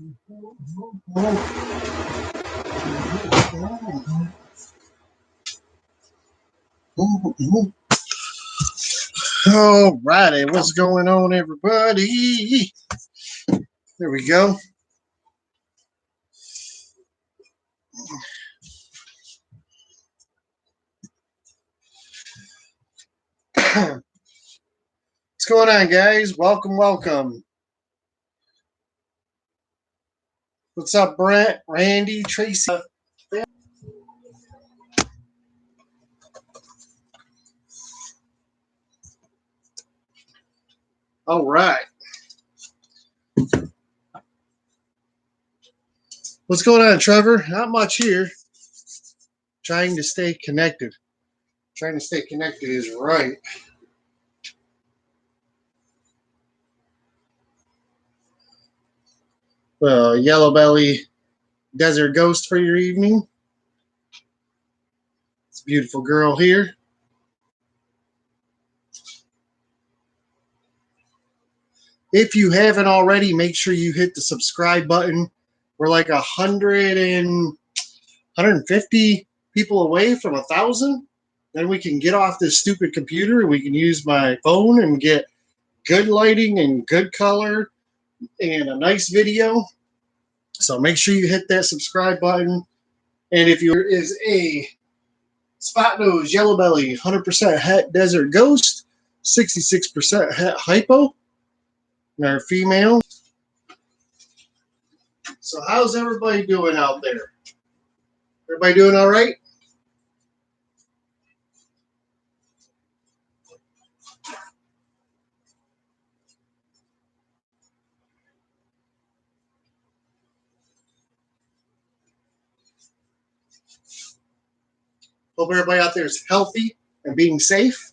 All righty, what's going on, everybody? There we go. What's going on, guys? Welcome, welcome. What's up, Brent, Randy, Tracy? All right. What's going on, Trevor? Not much here. Trying to stay connected. Trying to stay connected is right. Yellow Belly Desert Ghost for your evening. It's a beautiful girl here. If you haven't already, make sure you hit the subscribe button. We're like 150 people away from 1,000. Then we can get off this stupid computer. We can use my phone and get good lighting and good color and a nice video. So make sure you hit that subscribe button. And if there is a spot nose yellow belly 100% het desert ghost, 66% het hypo, and our female. So how's everybody doing out there? Everybody doing all right? Hope everybody out there is healthy and being safe.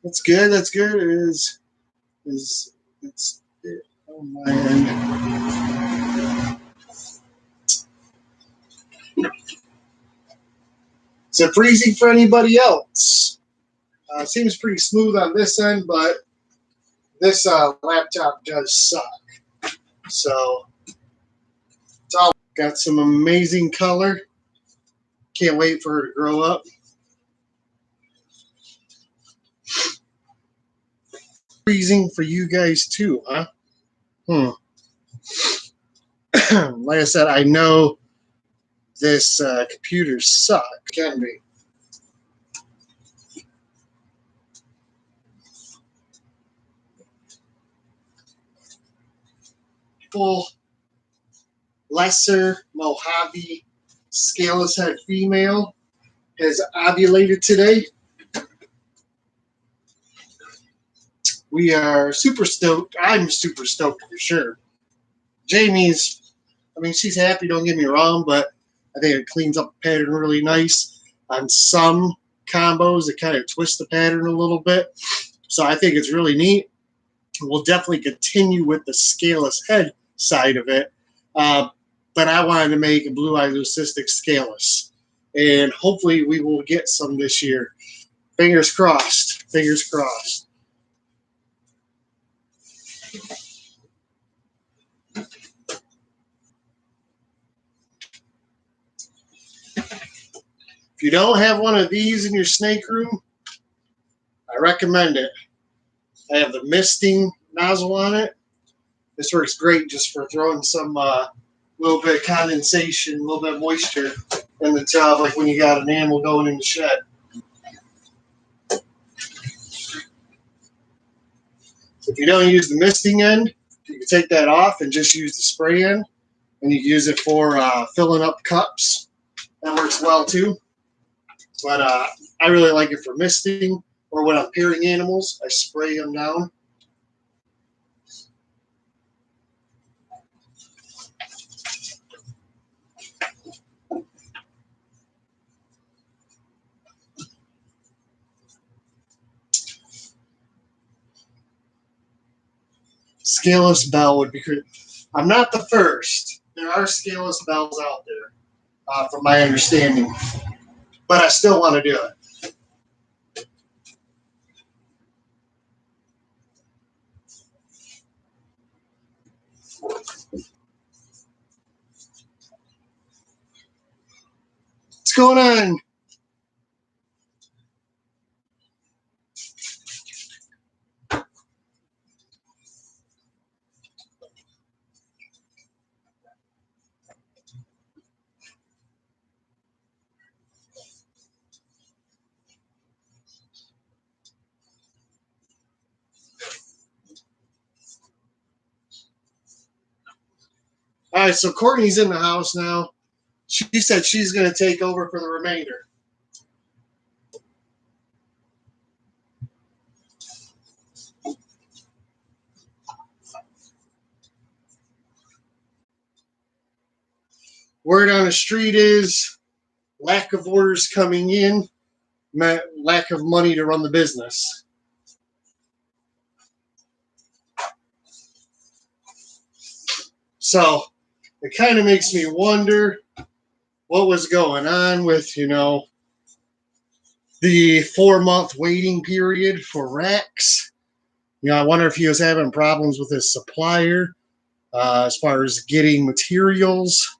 That's good. That's good. It's on my end. Is it freezing for anybody else? Seems pretty smooth on this end, but this laptop does suck. So it's all got some amazing color. Can't wait for her to grow up. Freezing for you guys too, huh? Like I said, I know this computer sucks. Can be. Full lesser Mojave scaleless head female has ovulated today. We are super stoked. I'm super stoked for sure. Jamie's, she's happy, don't get me wrong, but I think it cleans up the pattern really nice. On some combos, it kind of twists the pattern a little bit. So I think it's really neat. We'll definitely continue with the scaleless head side of it. But I wanted to make a blue-eye leucistic scaleless. And hopefully we will get some this year. Fingers crossed. Fingers crossed. If you don't have one of these in your snake room, I recommend it. I have the misting nozzle on it. This works great just for throwing some little bit of condensation, a little bit of moisture in the tub, like when you got an animal going in the shed. If you don't use the misting end, you can take that off and just use the spray end, and you can use it for filling up cups. That works well too. But I really like it for misting, or when I'm pairing animals, I spray them down. Scaleless bell would be good. I'm not the first. There are scaleless bells out there, from my understanding. But I still want to do it. What's going on? All right, so Courtney's in the house now. She said she's going to take over for the remainder. Word on the street is lack of orders coming in, lack of money to run the business. So it kind of makes me wonder what was going on with, the 4-month waiting period for racks. I wonder if he was having problems with his supplier as far as getting materials.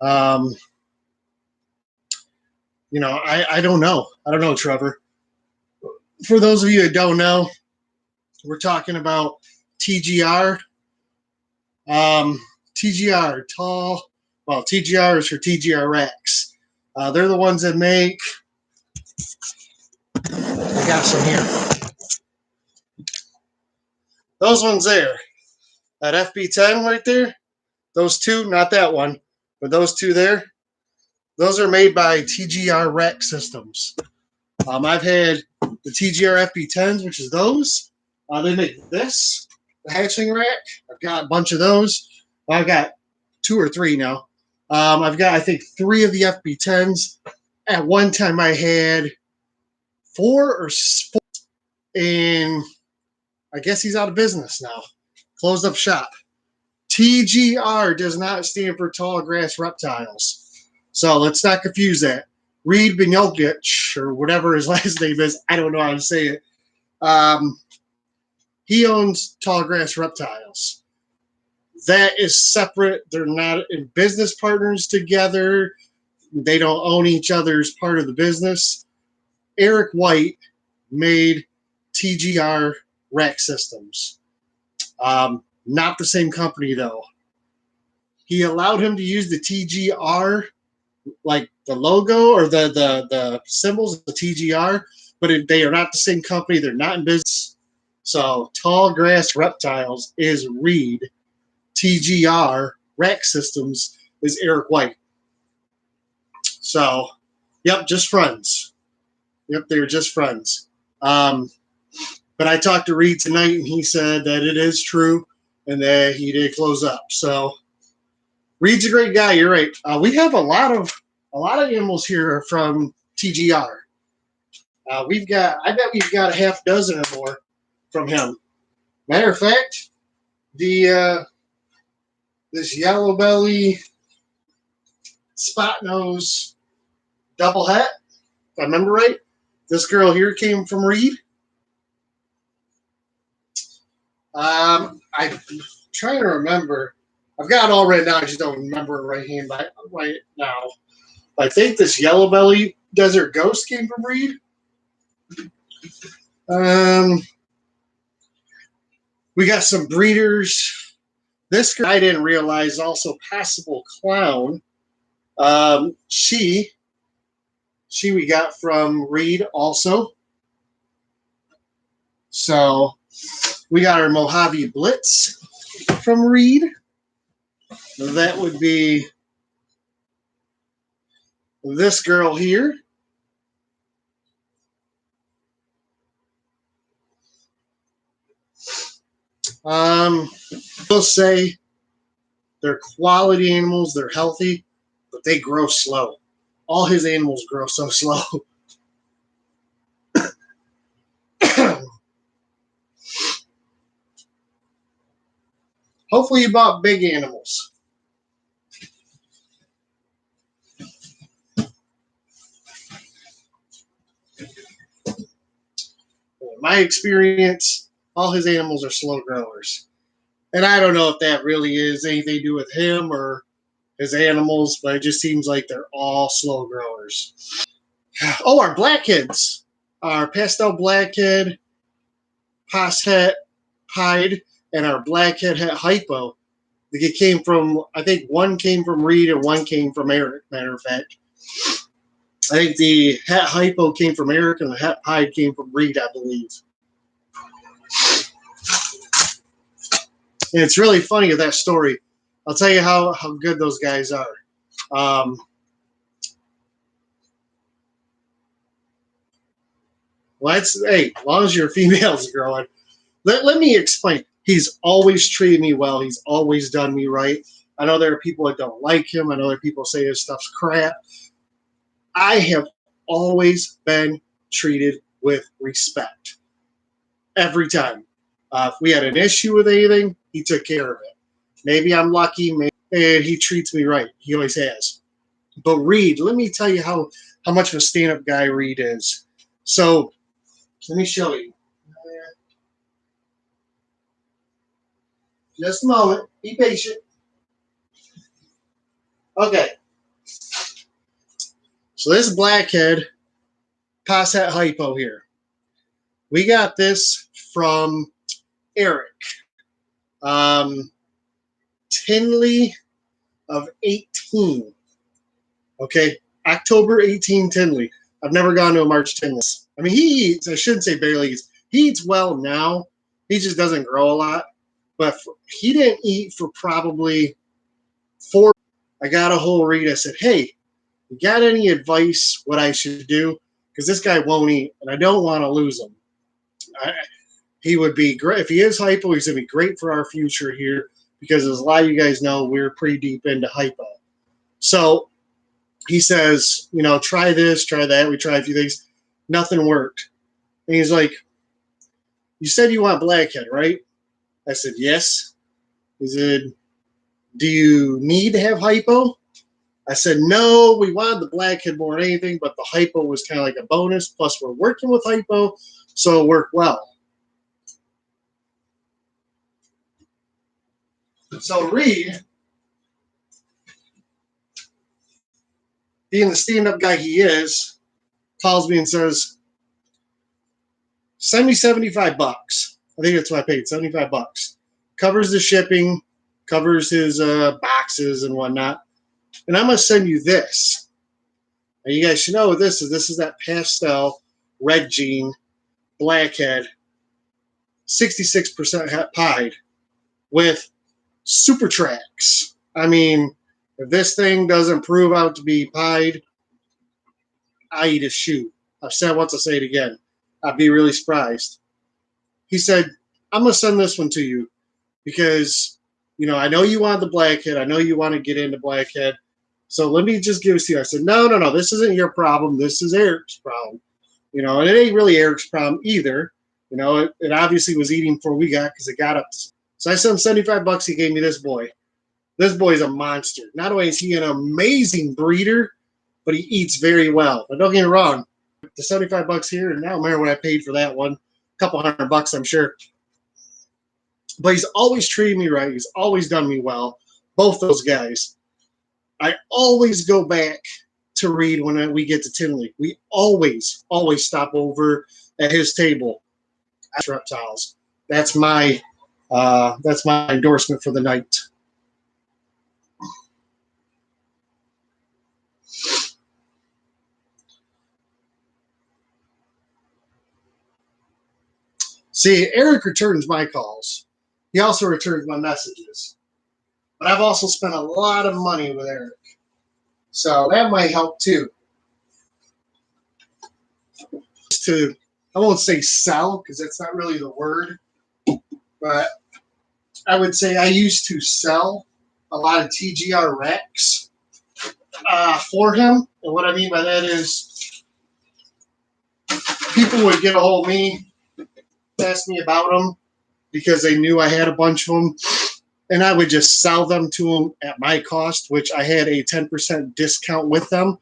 I don't know. I don't know, Trevor. For those of you that don't know, we're talking about TGR. TGR, TGR is for TGR racks. They're the ones that make. I got some here. Those ones there. That FB10 right there. Those two, not that one, but those two there. Those are made by TGR Rack Systems. I've had the TGR FB10s, which is those. They make this, the hatchling rack. I've got a bunch of those. I've got 2 or 3 now. I've got, I think, 3 of the FB10s. At one time, I had 4 or 4, and I guess he's out of business now. Closed up shop. TGR does not stand for Tall Grass Reptiles. So let's not confuse that. Reed Benyokic, or whatever his last name is, I don't know how to say it. He owns Tall Grass Reptiles. That is separate. They're not in business partners together. They don't own each other's part of the business. Eric White made TGR Rack Systems. Not the same company, though. He allowed him to use the TGR, like the logo or the symbols of the TGR, but they are not the same company. They're not in business. So Tall Grass Reptiles is Reed. TGR Rack Systems is Eric White. So, yep, just friends. Yep, they're just friends. But I talked to Reed tonight, and he said that it is true and that he did close up. So Reed's a great guy. You're right. We have a lot of animals here from TGR. I bet we've got a half dozen or more from him. Matter of fact, this yellow belly, spot nose, double het, if I remember right. This girl here came from Reed. I'm trying to remember. I've got it all written down. I just don't remember it right now. I think this yellow belly desert ghost came from Reed. We got some breeders. This girl I didn't realize also Passable Clown. She we got from Reed also. So we got our Mojave Blitz from Reed. That would be this girl here. We'll say they're quality animals, they're healthy, but they grow slow. All his animals grow so slow. Hopefully you bought big animals. In my experience, all his animals are slow growers. And I don't know if that really is anything to do with him or his animals, but it just seems like they're all slow growers. Oh, our blackheads. Our pastel blackhead, Posset Pied, and our blackhead het hypo. It came from, I think one came from Reed and one came from Eric, matter of fact. I think the het hypo came from Eric and the het pied came from Reed, I believe. And it's really funny of that story. I'll tell you how good those guys are. Well, hey, as long as your female's growing. Let me explain. He's always treated me well. He's always done me right. I know there are people that don't like him. I know there are people say his stuff's crap. I have always been treated with respect. Every time. If we had an issue with anything, he took care of it. Maybe I'm lucky, and he treats me right. He always has. But Reed, let me tell you how much of a stand-up guy Reed is. So, let me show you. Just a moment. Be patient. Okay. So this blackhead Posset hypo here. We got this from Eric. Tinley of 18. Okay. October 18 Tinley. I've never gone to a March Tinley. I mean, he eats, I shouldn't say barely eats. He eats well now. He just doesn't grow a lot. But he didn't eat for probably 4. I got a whole read. I said, hey, you got any advice what I should do? Because this guy won't eat, and I don't want to lose him. He would be great. If he is hypo, he's going to be great for our future here because as a lot of you guys know, we're pretty deep into hypo. So he says, try this, try that. We tried a few things. Nothing worked. And he's like, you said you want blackhead, right? I said, yes. He said, do you need to have hypo? I said, no, we wanted the blackhead more than anything, but the hypo was kind of like a bonus. Plus, we're working with hypo, so it worked well. So Reed, being the stand-up guy he is, calls me and says, send me $75. I think that's what I paid, $75. Covers the shipping, covers his boxes and whatnot. And I'm going to send you this. And you guys should know what this is. This is that pastel red gene blackhead, 66% het pied with super tracks. I mean, if this thing doesn't prove out to be pied, I eat a shoe. I've said once, I'll say it again. I'd be really surprised. He said, I'm going to send this one to you because, I know you want the blackhead. I know you want to get into blackhead. So let me just give it to you. I said, no, this isn't your problem. This is Eric's problem. And it ain't really Eric's problem either. It obviously was eating before we got because it got up. So I sent him $75. He gave me this boy. This boy's a monster. Not only is he an amazing breeder, but he eats very well. But don't get me wrong. The $75 here, and I don't remember what I paid for that one. A couple $100, I'm sure. But he's always treated me right. He's always done me well. Both those guys. I always go back to Reed when we get to Tinley. We always stop over at his table at Reptiles. That's my endorsement for the night. See, Eric returns my calls. He also returns my messages. But I've also spent a lot of money with Eric. So that might help too. I won't say sell because that's not really the word. But I would say I used to sell a lot of TGR Rex for him. And what I mean by that is people would get a hold of me, ask me about them because they knew I had a bunch of them. And I would just sell them to them at my cost, which I had a 10% discount with them.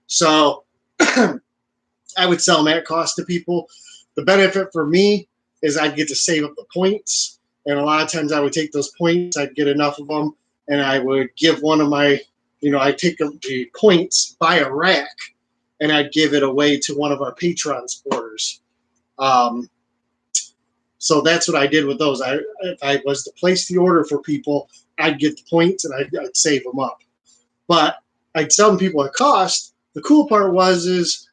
So I would sell them at cost to people. The benefit for me is I'd get to save up the points. And a lot of times I would take those points, I'd get enough of them, and I would give one of my, I'd take the points, buy a rack, and I'd give it away to one of our Patreon supporters. So that's what I did with those. If I was to place the order for people, I'd get the points and I'd save them up. But I'd sell them people at cost. The cool part is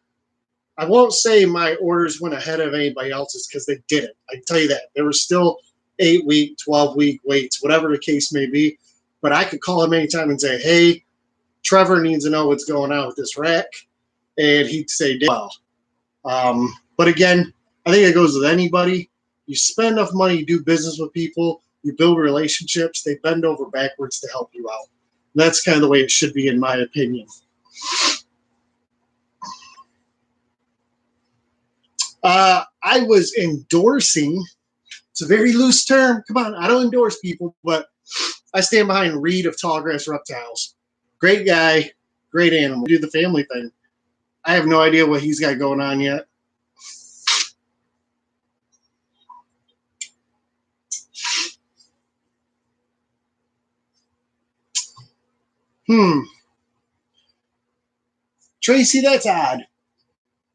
I won't say my orders went ahead of anybody else's because they didn't. I tell you that. There were still 8-week, 12-week waits, whatever the case may be. But I could call him anytime and say, hey, Trevor needs to know what's going on with this rack. And he'd say, well. But again, I think it goes with anybody. You spend enough money, you do business with people, you build relationships, they bend over backwards to help you out. And that's kind of the way it should be, in my opinion. I was endorsing, it's a very loose term. Come on, I don't endorse people, but I stand behind Reed of Tallgrass Reptiles. Great guy, great animal. Do the family thing. I have no idea what he's got going on yet. Tracy, that's odd.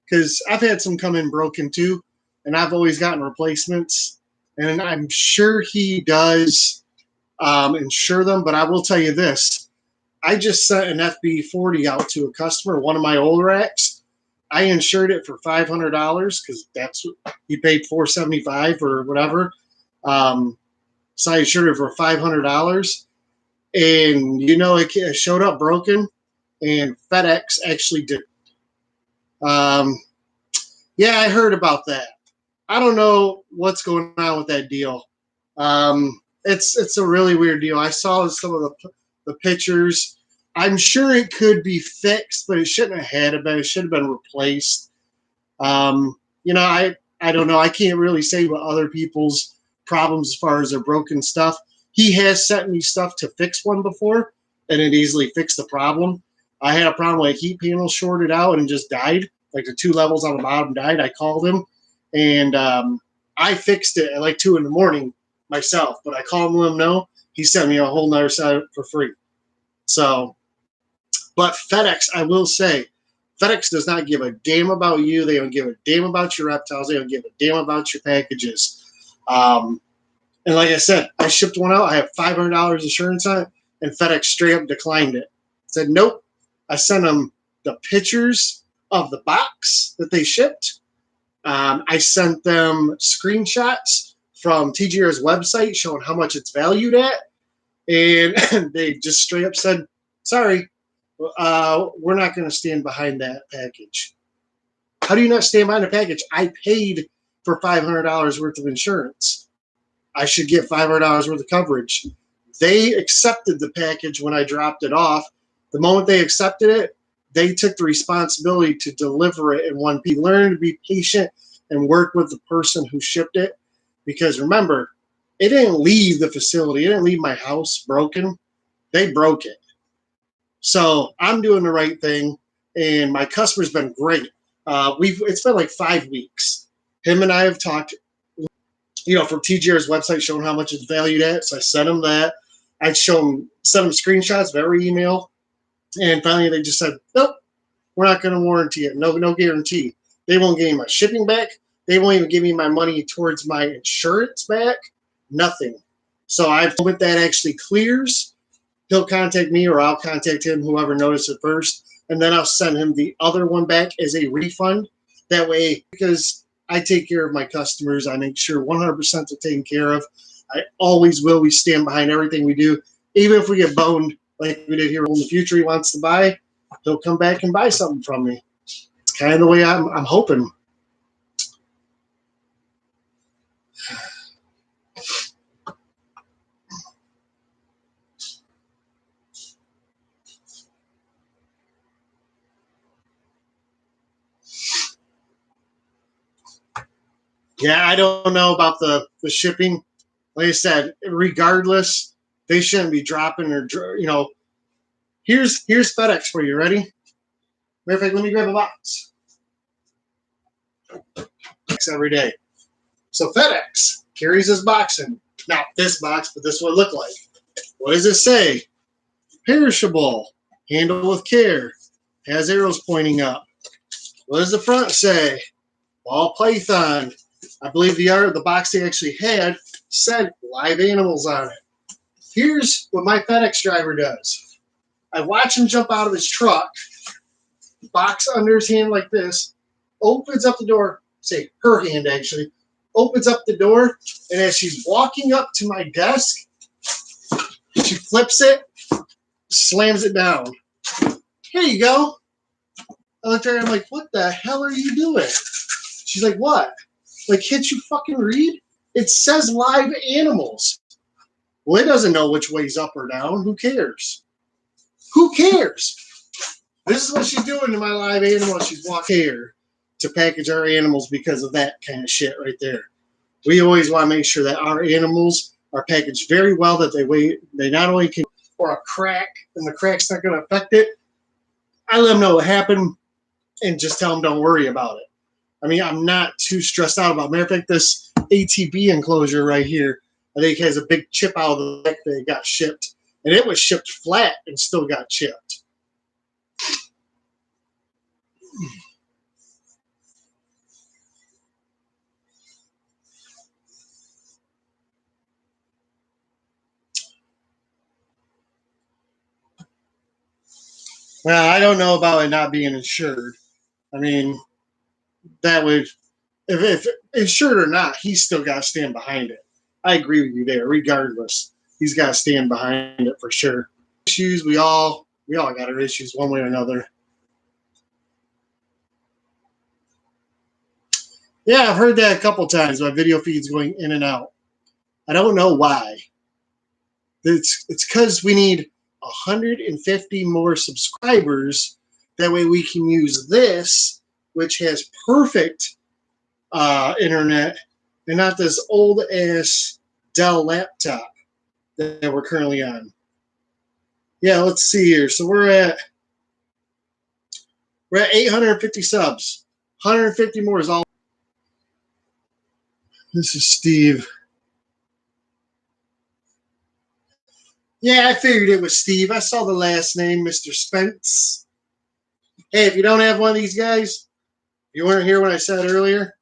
Because I've had some come in broken too, and I've always gotten replacements. And I'm sure he does insure them, but I will tell you this. I just sent an FB40 out to a customer, one of my old racks. I insured it for $500 because that's what he paid $475 or whatever. So I insured it for $500. And, it showed up broken, and FedEx actually did. Yeah, I heard about that. I don't know what's going on with that deal. It's a really weird deal. I saw some of the pictures. I'm sure it could be fixed, but it shouldn't have had it. It should have been replaced. I don't know. I can't really say what other people's problems as far as their broken stuff. He has sent me stuff to fix one before, and it easily fixed the problem. I had a problem with a heat panel shorted out and just died. Like the 2 levels on the bottom died. I called him, and I fixed it at like 2 a.m. myself. But I called him, let him know. He sent me a whole nother set for free. So, but FedEx, I will say, FedEx does not give a damn about you. They don't give a damn about your reptiles. They don't give a damn about your packages. And like I said, I shipped one out. I have $500 insurance on it, and FedEx straight up declined it. Said, nope. I sent them the pictures of the box that they shipped. I sent them screenshots from TGR's website showing how much it's valued at. And they just straight up said, sorry, we're not going to stand behind that package. How do you not stand behind a package? I paid for $500 worth of insurance. I should get $500 worth of coverage. They accepted the package when I dropped it off. The moment they accepted it, they took the responsibility to deliver it in one piece. Learn to be patient and work with the person who shipped it. Because remember, it didn't leave the facility. It didn't leave my house broken. They broke it. So I'm doing the right thing, and my customer's been great. It's been like 5 weeks. Him and I have talked, from TGR's website showing how much it's valued at. So I sent him that. I sent him screenshots of every email. And finally they just said, nope, we're not going to warranty it. No guarantee. They won't give me my shipping back. They won't even give me my money towards my insurance back. Nothing. So I've when that actually clears, he'll contact me or I'll contact him, whoever noticed it first. And then I'll send him the other one back as a refund. That way, because I take care of my customers, I make sure 100% they're taken care of. I always will. We stand behind everything we do. Even if we get boned, like we did here in the future, he wants to buy, he'll come back and buy something from me. It's kind of the way I'm hoping. Yeah, I don't know about the shipping. Like I said, regardless, they shouldn't be dropping or, here's FedEx for you. Ready? Matter of fact, let me grab a box. Every day. So FedEx carries this box in. Not this box, but this is what it looked like. What does it say? Perishable. Handle with care. Has arrows pointing up. What does the front say? Ball python. I believe the box they actually had said live animals on it. Here's what my FedEx driver does. I watch him jump out of his truck, box under his hand like this, opens up the door, say her hand actually, opens up the door, and as she's walking up to my desk, she flips it, slams it down. Here you go. I looked at her and I'm like, what the hell are you doing? She's like, what? Like, can't you fucking read? It says live animals. Well, it doesn't know which way's up or down. Who cares? Who cares? This is what she's doing to my live animal. She's walking here to package our animals because of that kind of shit right there. We always want to make sure that our animals are packaged very well, that they not only can, or a crack, and the crack's not going to affect it. I let them know what happened and just tell them don't worry about it. I mean, I'm not too stressed out about it. Matter of fact, this ATB enclosure right here, I think has a big chip out of the back that it got shipped. And it was shipped flat and still got chipped. Well, I don't know about it not being insured. I mean, that would, if insured or not, he's still got to stand behind it. I agree with you there. Regardless, he's got to stand behind it for sure. Issues, we all got our issues one way or another. Yeah, I've heard that a couple times. My video feed's going in and out. I don't know why. It's because we need 150 more subscribers. That way we can use this, which has perfect internet, and not this old ass Dell laptop that we're currently on. Yeah, let's see here. So we're at 850 subs. 150 more is all. This is Steve. Yeah, I figured it was Steve. I saw the last name, Mr. Spence. Hey, if you don't have one of these guys, you weren't here when I said earlier,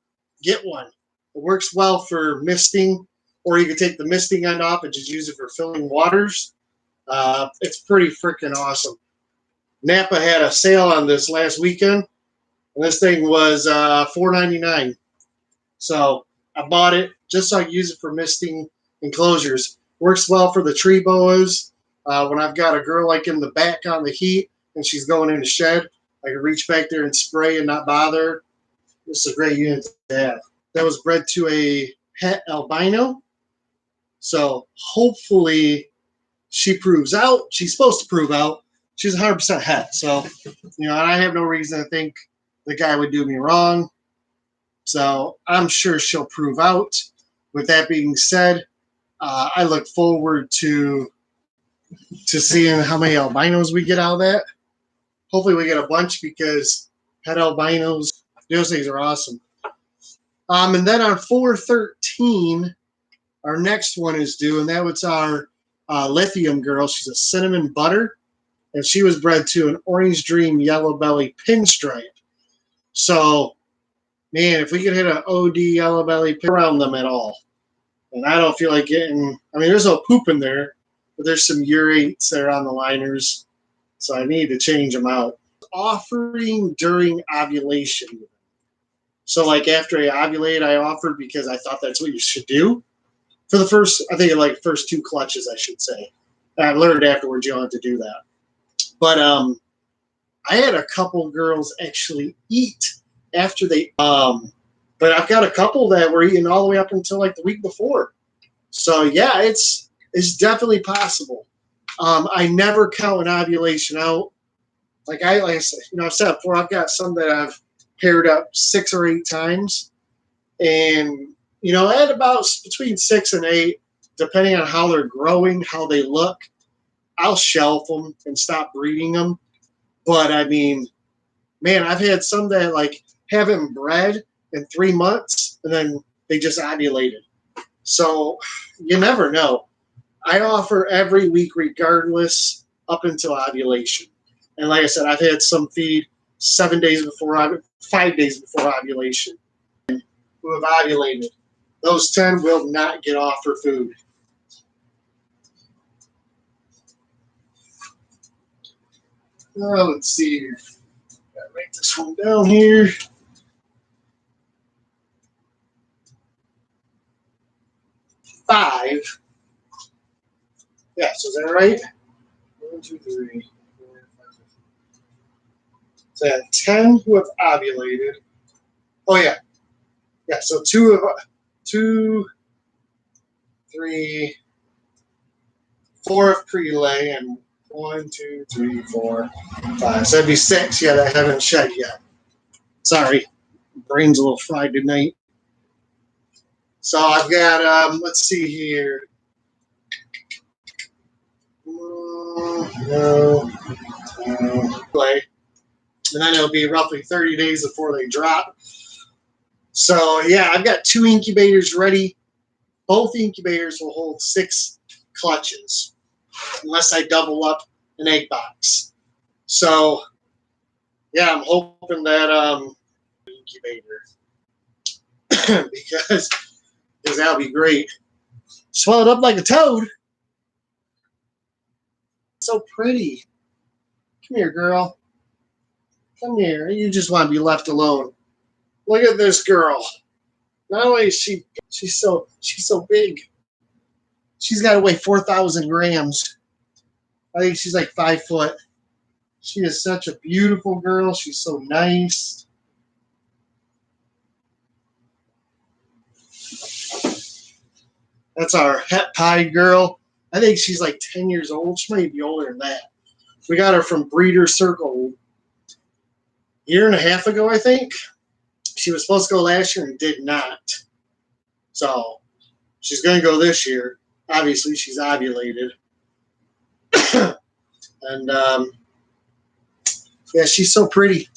get one. It works well for misting, or you can take the misting end off and just use it for filling waters. It's pretty freaking awesome. Napa had a sale on this last weekend, and this thing was $4.99. So I bought it just so I can use it for misting enclosures. Works well for the tree boas. When I've got a girl like in the back on the heat and she's going in the shed, I can reach back there and spray and not bother. This is a great unit to have. That was bred to a het albino. So hopefully she proves out. She's supposed to prove out. She's 100% het. So, I have no reason to think the guy would do me wrong. So I'm sure she'll prove out. With that being said, I look forward to seeing how many albinos we get out of that. Hopefully we get a bunch because het albinos, those things are awesome. And then on 4/13, our next one is due, and that was our lithium girl. She's a cinnamon butter, and she was bred to an orange dream yellow belly pinstripe. So, man, if we could hit an OD yellow belly around them at all. And I don't feel like getting, there's no poop in there, but there's some urates there on the liners. So I need to change them out. Offering during ovulation. So like after I ovulate, I offered because I thought that's what you should do. For the first, I think like first 2 clutches, I should say. I learned afterwards you don't have to do that. But I had a couple girls actually eat after they, but I've got a couple that were eating all the way up until like the week before. So yeah, it's definitely possible. I never count an ovulation out. Like I said, I've said before, I've got some that I've paired up 6 or 8 times, and at about between 6 and 8, depending on how they're growing, how they look, I'll shelf them and stop breeding them. But man, I've had some that like haven't bred in 3 months, and then they just ovulated. So you never know. I offer every week regardless up until ovulation. And like I said, I've had some feed 7 days before, 5 days before ovulation who have ovulated. Those 10 will not get offered food. Let's see here. Gotta write this one down here. 5. Yeah, so is that right? 1, 2, 3, 4, 5. So I had 10 who have ovulated. Oh yeah. Yeah, so 2, 3, 4 of pre-lay, and 1, 2, 3, 4, 5. So that'd be 6. Yeah, that I haven't shed yet. Sorry, brain's a little fried tonight. So I've got, let's see here. Play, and then it'll be roughly 30 days before they drop. So yeah, I've got 2 incubators ready. Both incubators will hold 6 clutches, unless I double up an egg box. So yeah, I'm hoping that incubator because that'll be great. Swell it up like a toad. So pretty. Come here, girl. Come here. You just want to be left alone. Look at this girl. Not only is she's so big. She's got to weigh 4,000 grams. I think she's like 5 foot. She is such a beautiful girl. She's so nice. That's our het pie girl. I think she's like 10 years old. She might be older than that. We got her from Breeder Circle a year and a half ago, I think. She was supposed to go last year and did not. So she's going to go this year. Obviously, she's ovulated. And, yeah, she's so pretty.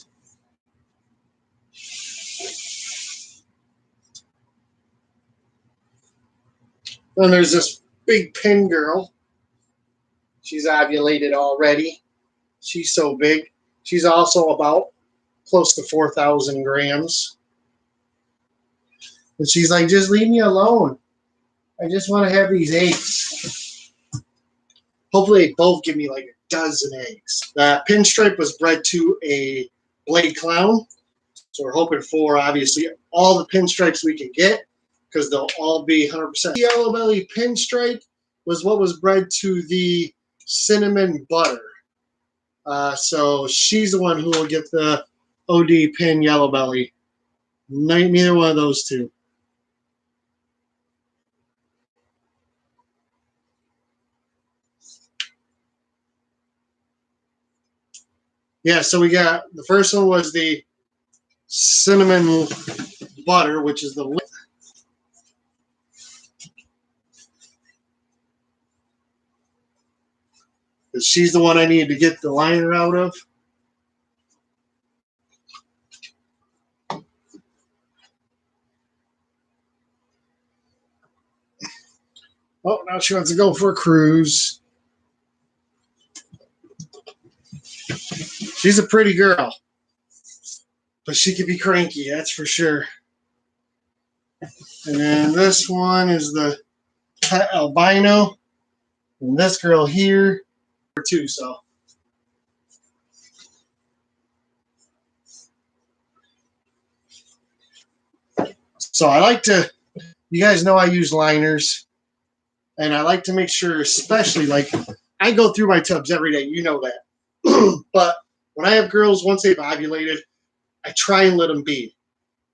Then there's this big pin girl. She's ovulated already. She's so big. She's also about close to 4,000 grams. And she's like, just leave me alone. I just want to have these eggs. Hopefully they both give me like a dozen eggs. The pinstripe was bred to a blade clown. So we're hoping for, obviously, all the pinstripes we can get because they'll all be 100%. The yellow belly pinstripe was what was bred to the cinnamon butter. So she's the one who will get the OD pin yellow belly. Neither one of those two. Yeah, so we got the first one was the cinnamon butter, which is the she's the one I needed to get the liner out of. Oh, now she wants to go for a cruise. She's a pretty girl, but she could be cranky, that's for sure. And then this one is the pet albino, and this girl here too. So I like to, you guys know I use liners, and I like to make sure, especially like I go through my tubs every day, you know that. But when I have girls, once they've ovulated, I try and let them be.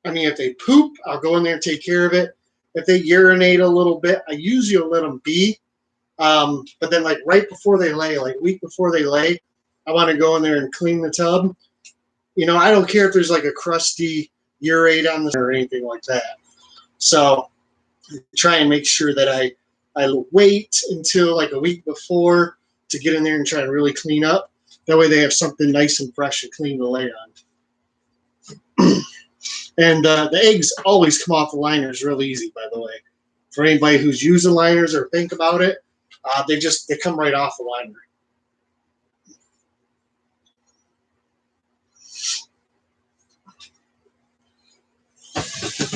I mean, if they poop, I'll go in there and take care of it. If they urinate a little bit, I usually will let them be. But then like right before they lay, like a week before they lay, I want to go in there and clean the tub. You know, I don't care if there's like a crusty urate on the or anything like that. So I try and make sure that I wait until like a week before to get in there and try to really clean up. That way they have something nice and fresh and clean to lay on. And the eggs always come off the liners real easy, by the way. For anybody who's using liners or think about it, they come right off the liner.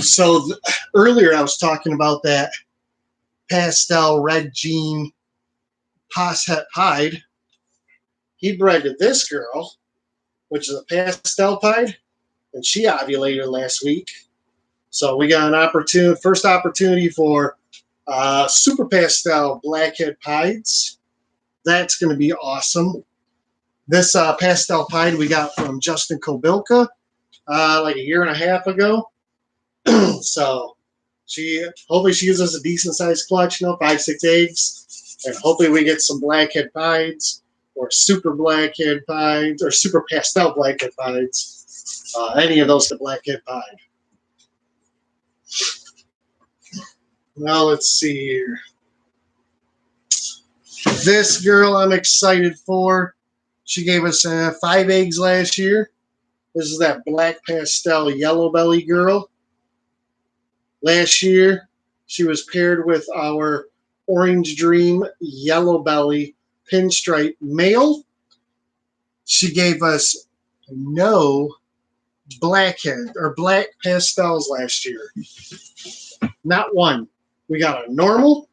So earlier I was talking about that pastel red jean Posset Pied. He bred to this girl, which is a pastel pied, and she ovulated last week. So we got an first opportunity for super pastel blackhead pieds. That's going to be awesome. This pastel pied we got from Justin Kobilka like a year and a half ago. So hopefully she gives us a decent sized clutch, 5-6 eggs, and hopefully we get some blackhead pieds or super blackhead pieds or super pastel blackhead pieds. Any of those to blackhead pied. Now let's see here. This girl I'm excited for. She gave us 5 eggs last year. This is that black pastel yellow belly girl. Last year, she was paired with our Orange Dream yellow belly pinstripe male. She gave us no blackhead or black pastels last year. Not one. We got a normal,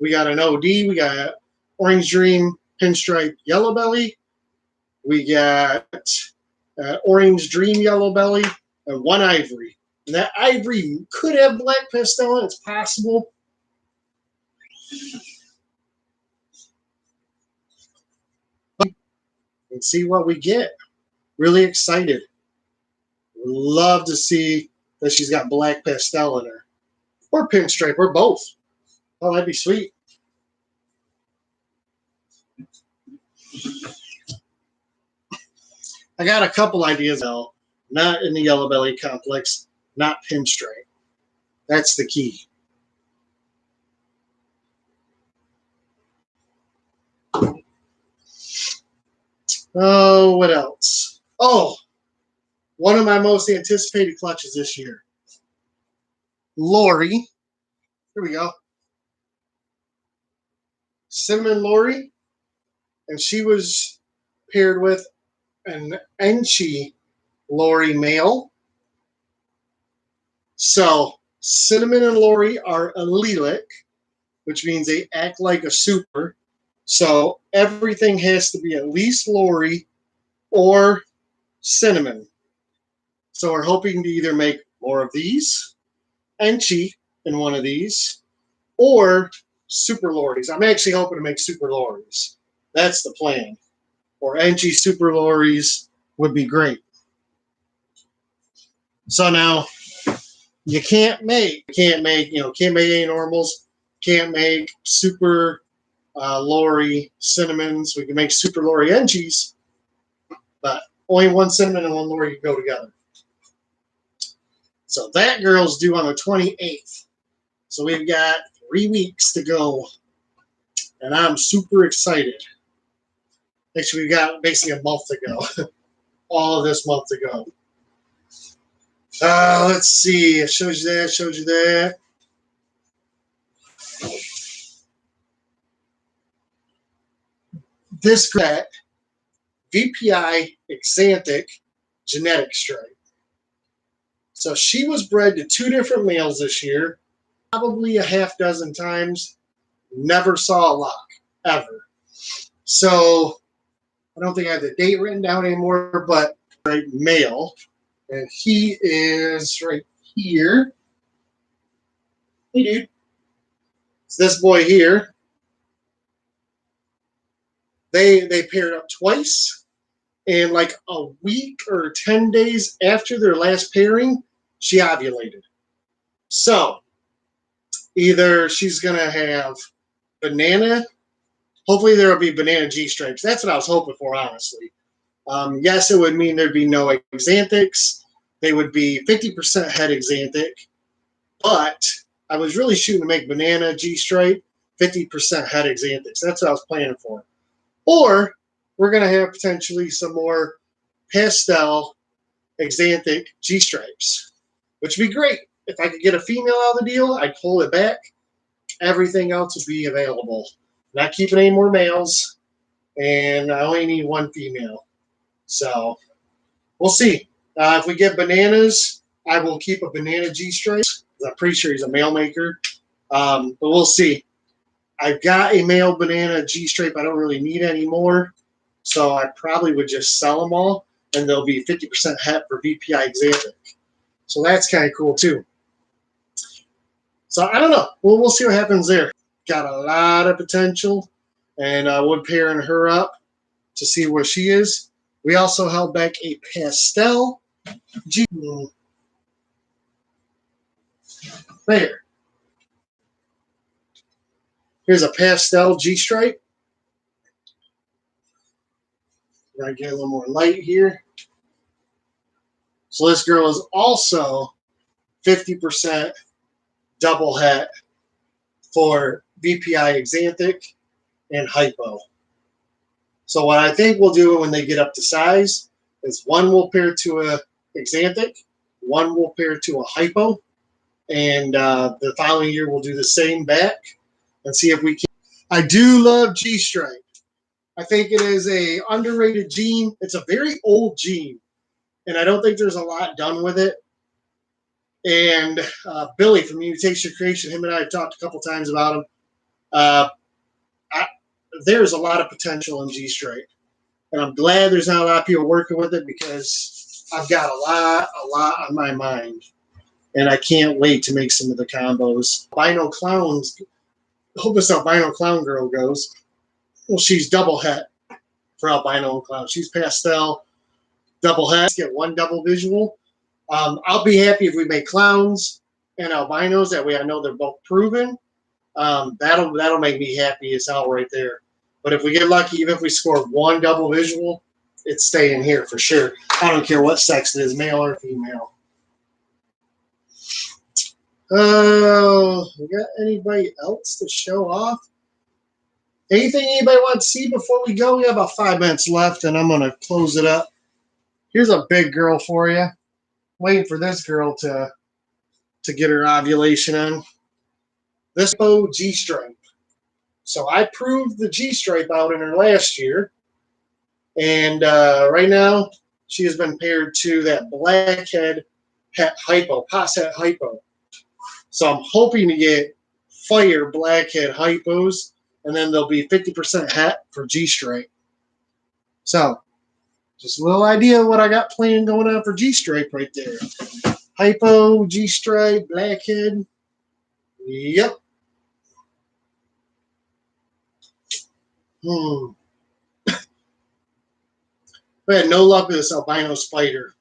we got an OD, we got Orange Dream pinstripe yellow belly, we got Orange Dream yellow belly, and one ivory. And that ivory could have black pastel. It's possible. And see what we get. Really excited. Love to see that she's got black pastel in her. Or pinstripe, or both. Oh, that'd be sweet. I got a couple ideas though. Not in the yellow belly complex. Not pinstripe. That's the key. Oh, what else? Oh, one of my most anticipated clutches this year. Lori. Here we go. Cinnamon Lori. And she was paired with an Enchi Lori male. So Cinnamon and Lori are allelic, which means they act like a super. So everything has to be at least Lori or Cinnamon. So we're hoping to either make more of these, Enchi in one of these, or Super Loris. I'm actually hoping to make Super Loris. That's the plan. Or Enchi Super Loris would be great. So now you can't make any normals, can't make super Lori cinnamons. We can make super Lori Enchis, but only one cinnamon and one Lori can go together. So that girl's due on the 28th. So we've got 3 weeks to go, and I'm super excited. Actually, we've got basically a month to go. All of this month to go. Let's see. I showed you that. This got VPI Exanthic genetic stripe. So she was bred to 2 different males this year, probably a half dozen times. Never saw a lock, ever. So I don't think I have the date written down anymore, but right, male. And he is right here. Hey, dude. It's this boy here. They paired up twice. And like a week or 10 days after their last pairing, she ovulated. So either she's going to have banana. Hopefully there will be banana G-stripes. That's what I was hoping for, honestly. Yes, it would mean there'd be no exanthics. They would be 50% head exanthic. But I was really shooting to make banana G-stripe, 50% head exanthics. That's what I was planning for. Or we're going to have potentially some more pastel exanthic G-stripes, which would be great. If I could get a female out of the deal, I'd pull it back. Everything else will be available. Not keeping any more males, and I only need one female. So we'll see. If we get bananas, I will keep a banana G-stripe. I'm pretty sure he's a male maker, but we'll see. I've got a male banana G-stripe I don't really need anymore, so I probably would just sell them all, and they'll be 50% het for VPI Xanthic. So that's kind of cool too. So I don't know. We'll see what happens there. Got a lot of potential, and we're pairing her up to see where she is. We also held back a pastel G. There. Here's a pastel G-stripe. Gotta get a little more light here. So this girl is also 50% double het for VPI Xanthic and Hypo. So what I think we'll do when they get up to size is one will pair to a Xanthic, one will pair to a Hypo, and the following year we'll do the same back and see if we can. I do love G-stripe. I think it is a underrated gene. It's a very old gene, and I don't think there's a lot done with it. And Billy from Mutation Creation, him and I have talked a couple times about him. There's a lot of potential in G-stripe, and I'm glad there's not a lot of people working with it because I've got a lot on my mind, and I can't wait to make some of the combos. Albino Clowns, hope this albino clown girl goes. Well, she's double het for albino clown. She's pastel, double het. Get one double visual. I'll be happy if we make clowns and albinos. That way I know they're both proven. That'll make me happy as hell right there. But if we get lucky, even if we score one double visual, it's staying here for sure. I don't care what sex it is, male or female. We got anybody else to show off? Anything anybody want to see before we go? We have about 5 minutes left, and I'm going to close it up. Here's a big girl for you. Waiting for this girl to get her ovulation on. This G-stripe. So I proved the G-stripe out in her last year, and right now she has been paired to that blackhead het hypo, pos het hypo. So I'm hoping to get fire blackhead hypos, and then they'll be 50% het for G-stripe. So just a little idea of what I got planned going on for G-stripe right there. Hypo, G-stripe, blackhead. Yep. We had no luck with this albino spider.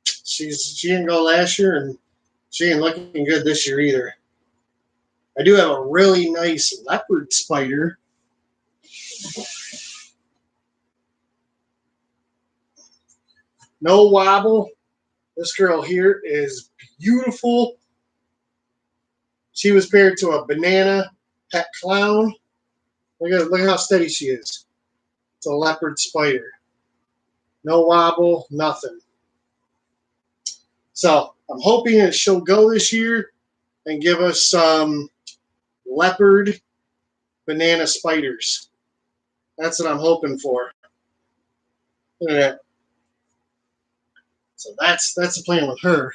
She didn't go last year, and she ain't looking good this year either. I do have a really nice leopard spider. No wobble. This girl here is beautiful. She was paired to a banana het clown. Look at how steady she is. It's a leopard spider. No wobble, nothing. So I'm hoping that she'll go this year and give us some leopard banana spiders. That's what I'm hoping for. Look at that. So that's the plan with her.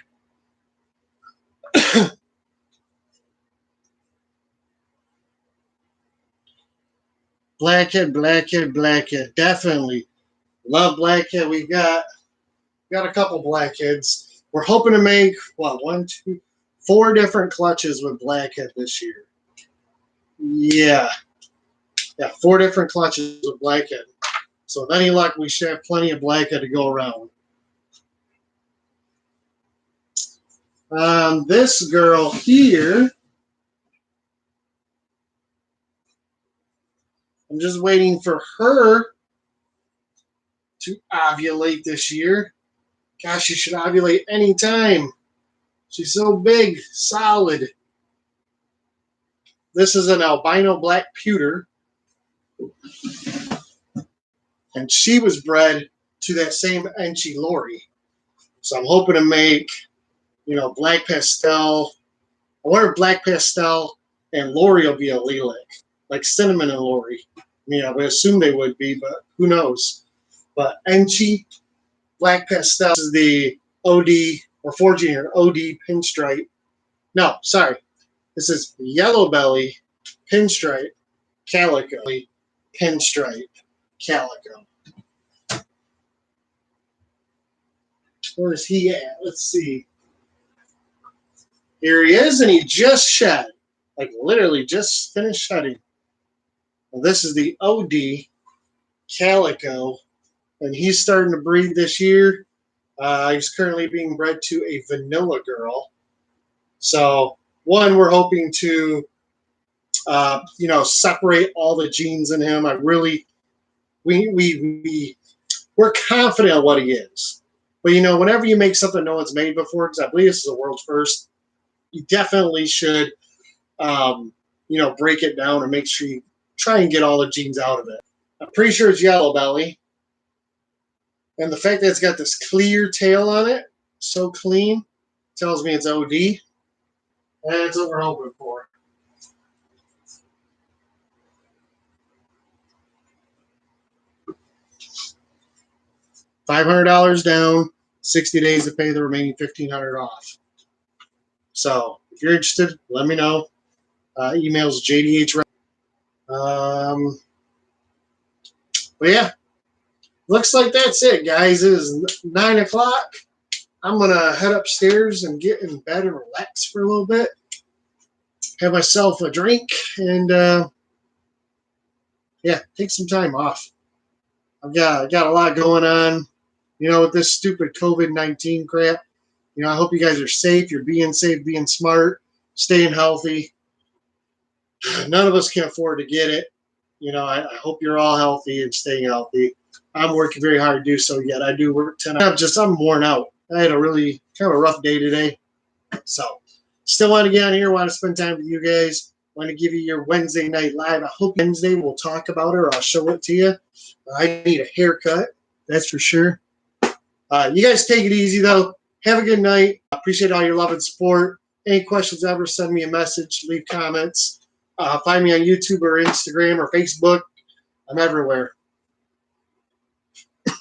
Blackhead, blackhead, blackhead. Definitely love blackhead. We got a couple blackheads. We're hoping to make, 4 different clutches with blackhead this year. Yeah, 4 different clutches with blackhead. So with any luck, we should have plenty of blackhead to go around. This girl here, I'm just waiting for her to ovulate this year. Gosh, she should ovulate anytime. She's so big, solid. This is an albino black pewter. And she was bred to that same Enchi Lori. So I'm hoping to make, black pastel. I wonder if black pastel and Lori will be a lilac, like Cinnamon and Lori. I mean, I would assume they would be, but who knows? But Enchi Black Pastel is the OD or 4G or OD pinstripe. No, sorry. This is Yellow Belly Pinstripe Calico. Pinstripe Calico. Where is he at? Let's see. Here he is, and he just shed. Like literally just finished shedding. Well, this is the OD Calico, and he's starting to breed this year. He's currently being bred to a vanilla girl. So, one, we're hoping to, separate all the genes in him. We're confident of what he is. But, whenever you make something no one's made before, because I believe this is the world's first, you definitely should, break it down and make sure you try and get all the genes out of it. I'm pretty sure it's Yellow Belly. And the fact that it's got this clear tail on it, so clean, tells me it's OD. And that's what we're hoping for. $500 down, 60 days to pay the remaining $1,500 off. So if you're interested, let me know. Emails JDH. But yeah, looks like that's it, guys. It is 9 o'clock. I'm going to head upstairs and get in bed and relax for a little bit. Have myself a drink and, take some time off. I've got a lot going on, with this stupid COVID-19 crap. I hope you guys are safe. You're being safe, being smart, staying healthy. None of us can afford to get it. I hope you're all healthy and staying healthy. I'm working very hard to do so yet. I do work 10 hours. I'm worn out. I had a really kind of a rough day today. So still want to get on here, want to spend time with you guys. Want to give you your Wednesday night live. I hope Wednesday we'll talk about it or I'll show it to you. I need a haircut. That's for sure. You guys take it easy, though. Have a good night. I appreciate all your love and support. Any questions ever, send me a message. Leave comments. Find me on YouTube or Instagram or Facebook. I'm everywhere.